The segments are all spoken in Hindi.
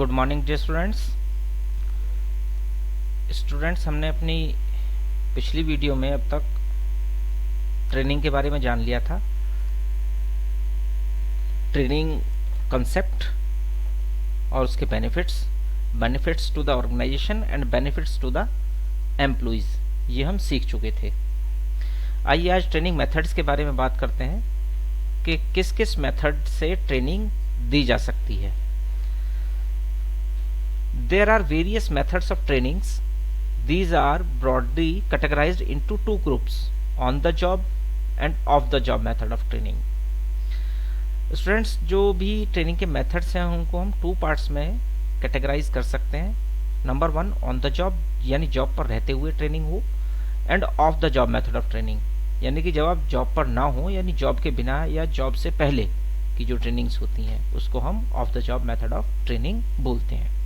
गुड मॉर्निंग डियर स्टूडेंट्स हमने अपनी पिछली वीडियो में अब तक ट्रेनिंग के बारे में जान लिया था। ट्रेनिंग कंसेप्ट और उसके benefits to the organisation and benefits to the employees, ये हम सीख चुके थे। आइए आज ट्रेनिंग मेथड्स के बारे में बात करते हैं कि किस किस मेथड से ट्रेनिंग दी जा सकती है। There are various methods of trainings. These are broadly categorized into two groups: on the job and off the job method of training. Students, जो भी ट्रेनिंग के मेथड्स हैं उनको हम टू पार्ट्स में कैटेगराइज कर सकते हैं। नंबर 1 ऑन द जॉब, यानी जॉब पर रहते हुए ट्रेनिंग हो, end of the job method of training, यानी कि जब आप जॉब पर ना हो, यानी जॉब के बिना या जॉब से पहले की जो ट्रेनिंग्स होती हैं उसको हम of the job method of training बोलते हैं।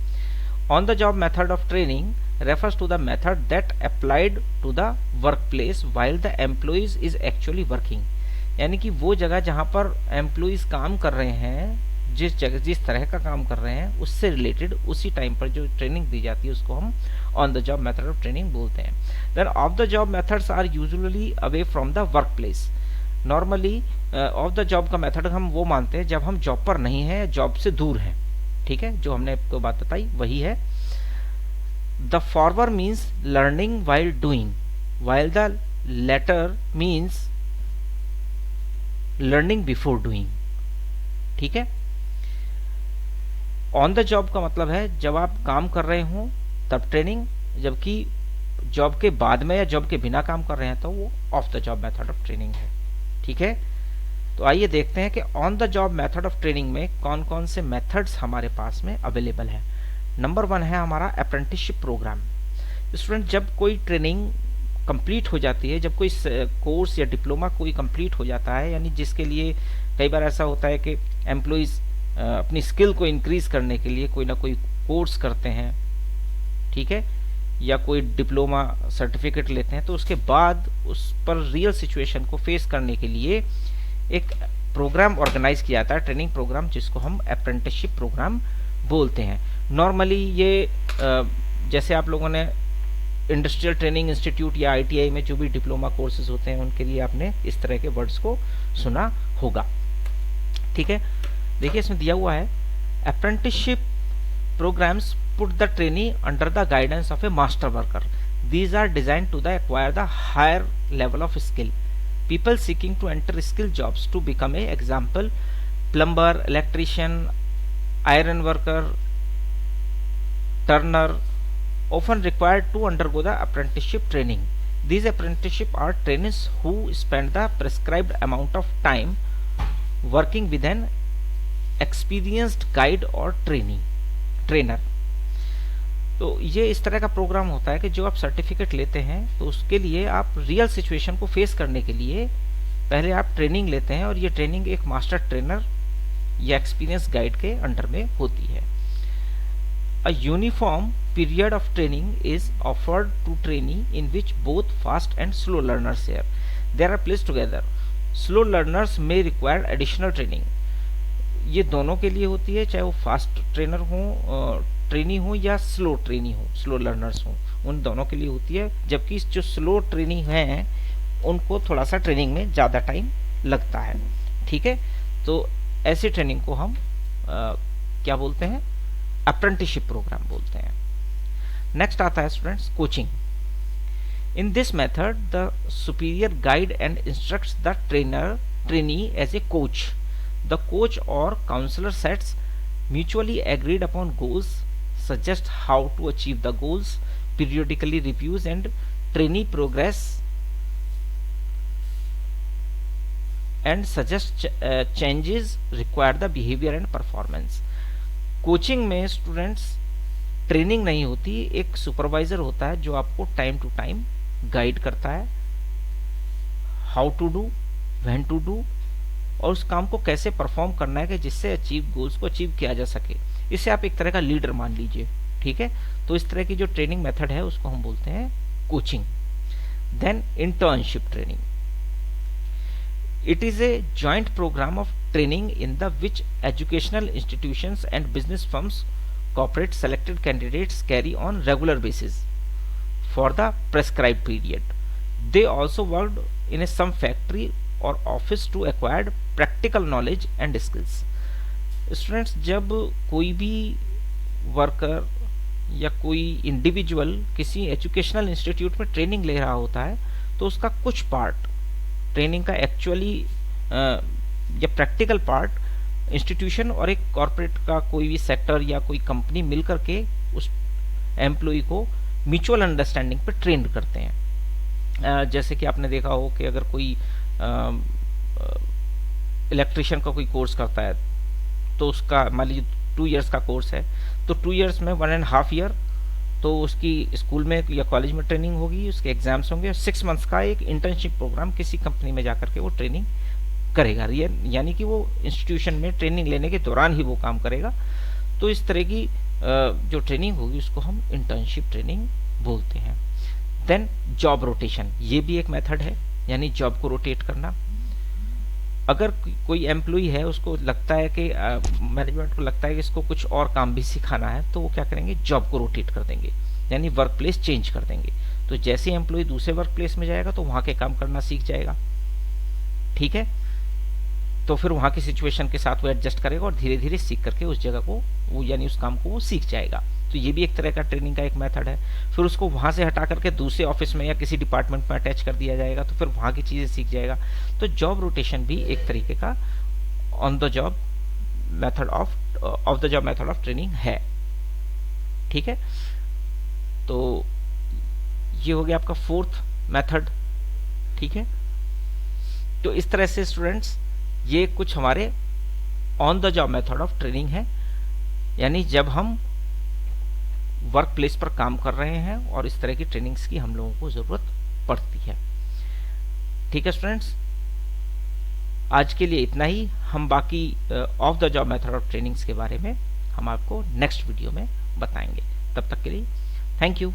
On the job method of training refers to the method that applied to the workplace while the employees is actually working, यानी कि वो जगह जहाँ पर एम्प्लॉइज काम कर रहे हैं, जिस तरह का काम कर रहे हैं उससे रिलेटेड उसी टाइम पर जो ट्रेनिंग दी जाती है उसको हम on the job method of training बोलते हैं। Then off the job methods are usually away from the work place. Normally off the job का मेथड हम वो मानते हैं जब हम जॉब पर नहीं हैं, जॉब से दूर हैं। ठीक है, जो हमने आपको बात बताई वही है। The forward means learning while doing, while the latter means learning before doing. ठीक है, ऑन द जॉब का मतलब है जब आप काम कर रहे हो तब ट्रेनिंग, जबकि जॉब के बाद में या जॉब के बिना काम कर रहे हैं तो वो of the job method of training है। ठीक है, तो आइए देखते हैं कि on the job method of training में कौन कौन से मेथड्स हमारे पास में अवेलेबल है। नंबर 1 है हमारा अप्रेंटिसशिप प्रोग्राम। स्टूडेंट, जब कोई ट्रेनिंग कंप्लीट हो जाती है, जब कोई कोर्स या डिप्लोमा कोई कंप्लीट हो जाता है, यानी जिसके लिए कई बार ऐसा होता है कि एम्प्लॉइज अपनी स्किल को इंक्रीज करने के लिए कोई ना कोई कोर्स करते हैं, ठीक है, या कोई डिप्लोमा सर्टिफिकेट लेते हैं, तो उसके बाद उस पर रियल सिचुएशन को फेस करने के लिए एक प्रोग्राम ऑर्गेनाइज किया जाता है, ट्रेनिंग प्रोग्राम, जिसको हम अप्रेंटिसशिप प्रोग्राम बोलते हैं। नॉर्मली ये जैसे आप लोगों ने इंडस्ट्रियल ट्रेनिंग इंस्टीट्यूट या आईटीआई में जो भी डिप्लोमा कोर्सेज होते हैं उनके लिए आपने इस तरह के वर्ड्स को सुना होगा। ठीक है, देखिए इसमें दिया हुआ है apprenticeship programs put the trainee under the guidance of a master worker. These are designed to the acquire the higher level of skill. People seeking to enter skill jobs to become a example plumber, electrician, iron worker, turner often required to undergo the apprenticeship training. These apprenticeship are trainees who spend the prescribed amount of time working with an experienced guide or trainer. तो ये इस तरह का प्रोग्राम होता है कि जो आप सर्टिफिकेट लेते हैं तो उसके लिए आप रियल सिचुएशन को फेस करने के लिए पहले आप ट्रेनिंग लेते हैं, और ये ट्रेनिंग एक मास्टर ट्रेनर या एक्सपीरियंस गाइड के अंडर में होती है। A uniform period of training is offered to trainee in which both fast and slow learners there are placed together. Slow learners may require additional training. ये दोनों के लिए होती है, चाहे वो फास्ट ट्रेनी हो या स्लो ट्रेनी हो, स्लो लर्नर्स हो, उन दोनों के लिए होती है। जबकि जो स्लो ट्रेनी हैं उनको थोड़ा सा ट्रेनिंग में ज़्यादा टाइम लगता है। ठीक है, तो ऐसी ट्रेनिंग को हम क्या बोलते हैं, अप्रेंटिसशिप प्रोग्राम बोलते हैं। नेक्स्ट आता है students coaching. In this method the superior guide and instructs the trainee as a coach. The coach और counsellor sets mutually agreed upon goals, suggest how to achieve the goals, periodically reviews and trainee progress, and suggest changes require the behavior and performance. Coaching में स्टूडेंट्स ट्रेनिंग नहीं होती, एक सुपरवाइजर होता है जो आपको टाइम टू टाइम गाइड करता है, how to do, when to do, और उस काम को कैसे परफॉर्म करना है कि जिससे अचीव गोल्स को अचीव किया जा सके। इसे आप एक तरह का लीडर मान लीजिए। ठीक है, तो इस तरह की जो ट्रेनिंग मेथड है उसको हम बोलते हैं coaching. Then internship training. It is a joint program of training in the which educational institutions and business firms corporates selected candidates carry on regular basis for the prescribed period. They also worked in some factory or office to acquire practical knowledge and skills. Students, जब कोई भी वर्कर या कोई इंडिविजुअल किसी एजुकेशनल इंस्टीट्यूट में ट्रेनिंग ले रहा होता है तो उसका कुछ पार्ट ट्रेनिंग का एक्चुअली या प्रैक्टिकल पार्ट इंस्टीट्यूशन और एक कॉरपोरेट का कोई भी सेक्टर या कोई कंपनी मिल करके उस एम्प्लॉय को म्यूचुअल अंडरस्टैंडिंग पे ट्रेन करते हैं। जैसे कि आपने देखा हो कि अगर कोई इलेक्ट्रिशियन का कोई कोर्स करता है तो उसका मान लीजिए 2 इयर्स का कोर्स है, तो 2 इयर्स में 1.5 ईयर तो उसकी स्कूल में या कॉलेज में ट्रेनिंग होगी, उसके एग्जाम्स होंगे, और 6 मंथ्स का एक इंटर्नशिप प्रोग्राम किसी कंपनी में जाकर के वो ट्रेनिंग करेगा, यानी कि वो इंस्टीट्यूशन में ट्रेनिंग लेने के दौरान ही वो काम करेगा। तो इस तरह की जो ट्रेनिंग होगी उसको हम इंटर्नशिप ट्रेनिंग बोलते हैं। देन जॉब रोटेशन, ये भी एक मेथड है, यानी जॉब को रोटेट करना। अगर कोई एम्प्लॉय है उसको लगता है कि मैनेजमेंट को लगता है कि इसको कुछ और काम भी सिखाना है, तो वो क्या करेंगे, जॉब को रोटेट कर देंगे, यानी वर्क प्लेस चेंज कर देंगे। तो जैसे एम्प्लॉय दूसरे वर्क प्लेस में जाएगा तो वहां के काम करना सीख जाएगा, ठीक है, तो फिर वहां की सिचुएशन के साथ वो एडजस्ट करेगा और धीरे धीरे सीख करके उस जगह को वो यानी उस काम को वो सीख जाएगा। तो ये भी एक तरह का ट्रेनिंग का एक मेथड है। फिर उसको वहां से हटा करके दूसरे ऑफिस में या किसी डिपार्टमेंट में अटैच कर दिया जाएगा, तो फिर वहां की चीजें सीख जाएगा। तो जॉब रोटेशन भी एक तरीके का on the job method of the job method of training है, ठीक है। तो ये हो गया आपका 4th मेथड, ठीक है। तो इस तरह से स्टूडेंट्स ये कुछ हमारे on the job method of training है, यानी जब हम वर्क प्लेस पर काम कर रहे हैं और इस तरह की ट्रेनिंग्स की हम लोगों को जरूरत पड़ती है, ठीक है स्टूडेंट्स। आज के लिए इतना ही। हम बाकी of the job method of trainings के बारे में हम आपको नेक्स्ट वीडियो में बताएंगे। तब तक के लिए थैंक यू।